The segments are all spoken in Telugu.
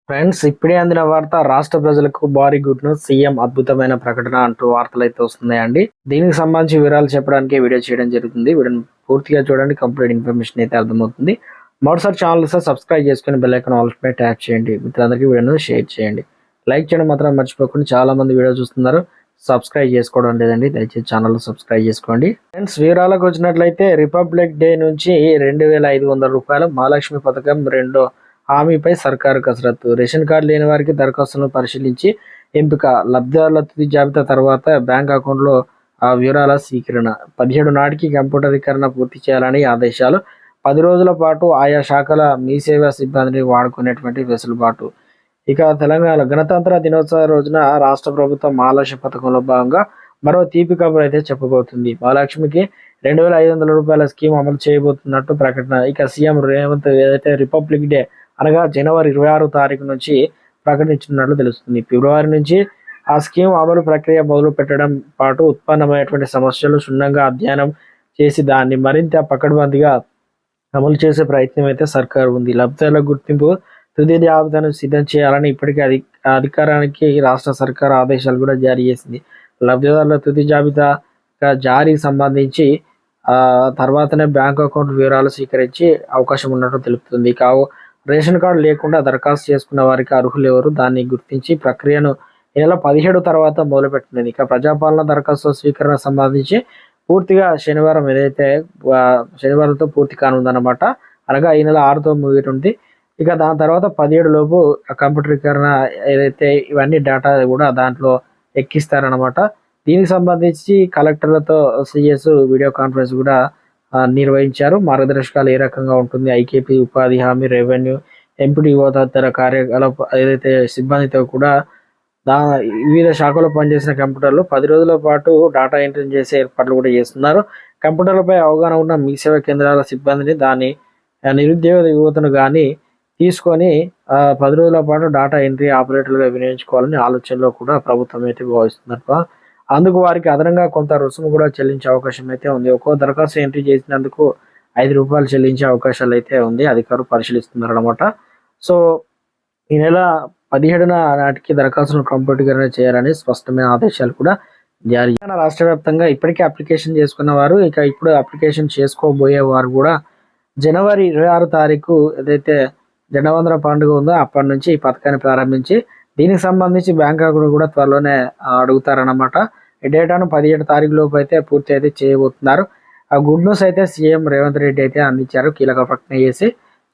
ఫ్రెండ్స్, ఇప్పుడే అందిన వార్త. రాష్ట్ర ప్రజలకు భారీ గుడ్ న్యూస్. సీఎం అద్భుతమైన ప్రకటన అంటూ వార్తలు అయితే వస్తున్నాయండి. దీనికి సంబంధించి వివరాలు చెప్పడానికి వీడియో చేయడం జరుగుతుంది. వీడియోని పూర్తిగా చూడండి, కంప్లీట్ ఇన్ఫర్మేషన్ అయితే అర్థమవుతుంది. మొదటిసారి ఛానల్ సబ్స్క్రైబ్ చేసుకుని బెల్ ఐకాన్ ఆల్ పై ట్యాప్ చేయండి. మిత్రులందరికీ వీడియోను షేర్ చేయండి. లైక్ చేయడం మాత్రం మర్చిపోకుండా. చాలా మంది వీడియో చూస్తున్నారు, సబ్స్క్రైబ్ చేసుకోవడం లేదండి. దయచేసి ఛానల్ సబ్స్క్రైబ్ చేసుకోండి. ఫ్రెండ్స్, వివరాలకు వచ్చినట్లయితే రిపబ్లిక్ డే నుంచి 2,500 రూపాయలు మహాలక్ష్మి పథకం రెండో హామీపై సర్కారు కసరత్తు. రేషన్ కార్డు లేని వారికి దరఖాస్తులను పరిశీలించి ఎంపిక. లబ్ధిదారుల తుది జాబితా తర్వాత బ్యాంక్ అకౌంట్లో వివరాల స్వీకరణ. 17 నాటికి కంప్యూటరీకరణ పూర్తి చేయాలని ఆదేశాలు. 10 రోజుల పాటు ఆయా శాఖల మీ సేవా సిబ్బందిని వాడుకునేటువంటి వెసులుబాటు. ఇక తెలంగాణ గణతంత్ర దినోత్సవ రోజున రాష్ట్ర ప్రభుత్వం మహాలక్ష్మి పథకంలో భాగంగా మరో తీపి కబురు అయితే చెప్పబోతుంది. మహాలక్ష్మికి 2,500 రూపాయల స్కీమ్ అమలు చేయబోతున్నట్టు ప్రకటన. ఇక సీఎం రేవంత్ ఏదైతే రిపబ్లిక్ డే అనగా జనవరి 26 తారీఖు నుంచి ప్రకటించినట్లు తెలుస్తుంది. ఫిబ్రవరి నుంచి ఆ స్కీమ్ అమలు ప్రక్రియ మొదలు పెట్టడం పాటు ఉత్పన్నమైనటువంటి సమస్యలు క్షుణ్ణంగా అధ్యయనం చేసి దాన్ని మరింత పకడ్బందీగా అమలు చేసే ప్రయత్నం అయితే సర్కారు ఉంది. లబ్ధిదారుల గుర్తింపు తుది జాబితాను సిద్ధం చేయాలని ఇప్పటికే అధికారానికి రాష్ట్ర సర్కారు ఆదేశాలు కూడా జారీ చేసింది. లబ్ధిదారుల తుది జాబితా జారీకి సంబంధించి తర్వాతనే బ్యాంక్ అకౌంట్ వివరాలు స్వీకరించి అవకాశం ఉన్నట్టు తెలుపుతుంది. రేషన్ కార్డు లేకుండా దరఖాస్తు చేసుకున్న వారికి అర్హులు ఎవరు దాన్ని గుర్తించి ప్రక్రియను ఈ నెల 17 తర్వాత మొదలుపెట్టినది. ఇక ప్రజాపాలన దరఖాస్తు స్వీకరణ సంబంధించి పూర్తిగా శనివారంతో పూర్తి కానుందన్నమాట. అనగా ఈ నెల 6తో ముగిటుంది. ఇక దాని తర్వాత 17 లోపు కంప్యూటరీకరణ ఏదైతే ఇవన్నీ డేటా కూడా దాంట్లో ఎక్కిస్తారనమాట. దీనికి సంబంధించి కలెక్టర్లతో సిఎస్ వీడియో కాన్ఫరెన్స్ కూడా నిర్వహించారు. మార్గదర్శకాలు ఏ రకంగా ఉంటుంది, ఐకేపీ, ఉపాధి హామీ, రెవెన్యూ, ఎంపీడీఓ తదితర కార్యకలాప ఏదైతే సిబ్బందితో కూడా వివిధ శాఖలో పనిచేసిన కంప్యూటర్లు 10 రోజుల పాటు డేటా ఎంట్రీ చేసే ఏర్పాట్లు కూడా చేస్తున్నారు. కంప్యూటర్లపై అవగాహన ఉన్న మీ సేవా కేంద్రాల సిబ్బందిని దాన్ని నిరుద్యోగ యువతను కానీ తీసుకొని 10 రోజుల పాటు డేటా ఎంట్రీ ఆపరేటర్లుగా వినియోగించుకోవాలని ఆలోచనలో కూడా ప్రభుత్వం అయితే భావిస్తున్నట్టు. అందుకు వారికి అదనంగా కొంత రుసుము కూడా చెల్లించే అవకాశం అయితే ఉంది. ఒక్కో దరఖాస్తు ఎంట్రీ చేసినందుకు 5 రూపాయలు చెల్లించే అవకాశాలు అయితే ఉంది. అధికారులు పరిశీలిస్తున్నారు అనమాట. సో ఈ నెల 17 నాటికి దరఖాస్తును కంప్యూటరీకరణ చేయాలని స్పష్టమైన ఆదేశాలు కూడా జారీ. రాష్ట్ర వ్యాప్తంగా ఇప్పటికే అప్లికేషన్ చేసుకున్న వారు, ఇక ఇప్పుడు అప్లికేషన్ చేసుకోబోయే వారు కూడా జనవరి 26 తారీఖు ఏదైతే జనవందన పండుగ ఉందో అప్పటి నుంచి ఈ పథకాన్ని ప్రారంభించి దీనికి సంబంధించి బ్యాంక్ అకౌంట్ కూడా త్వరలోనే అడుగుతారన్నమాట. ఈ డేటాను 17 తారీఖు లోపు అయితే పూర్తి అయితే చేయబోతున్నారు. ఆ గుడ్ న్యూస్ అయితే సీఎం రేవంత్ రెడ్డి అయితే అందించారు, కీలక ప్రకటన చేసి.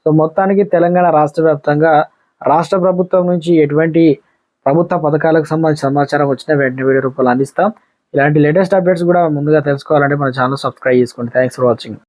సో మొత్తానికి తెలంగాణ రాష్ట్ర వ్యాప్తంగా రాష్ట్ర ప్రభుత్వం నుంచి ఎటువంటి ప్రభుత్వ పథకాలకు సంబంధించిన సమాచారం వచ్చినా వెంటనే వీడియో రూపంలో అందిస్తాం. ఇలాంటి లేటెస్ట్ అప్డేట్స్ కూడా ముందుగా తెలుసుకోవాలంటే మన ఛానల్ సబ్స్క్రైబ్ చేసుకోండి. Thanks for watching.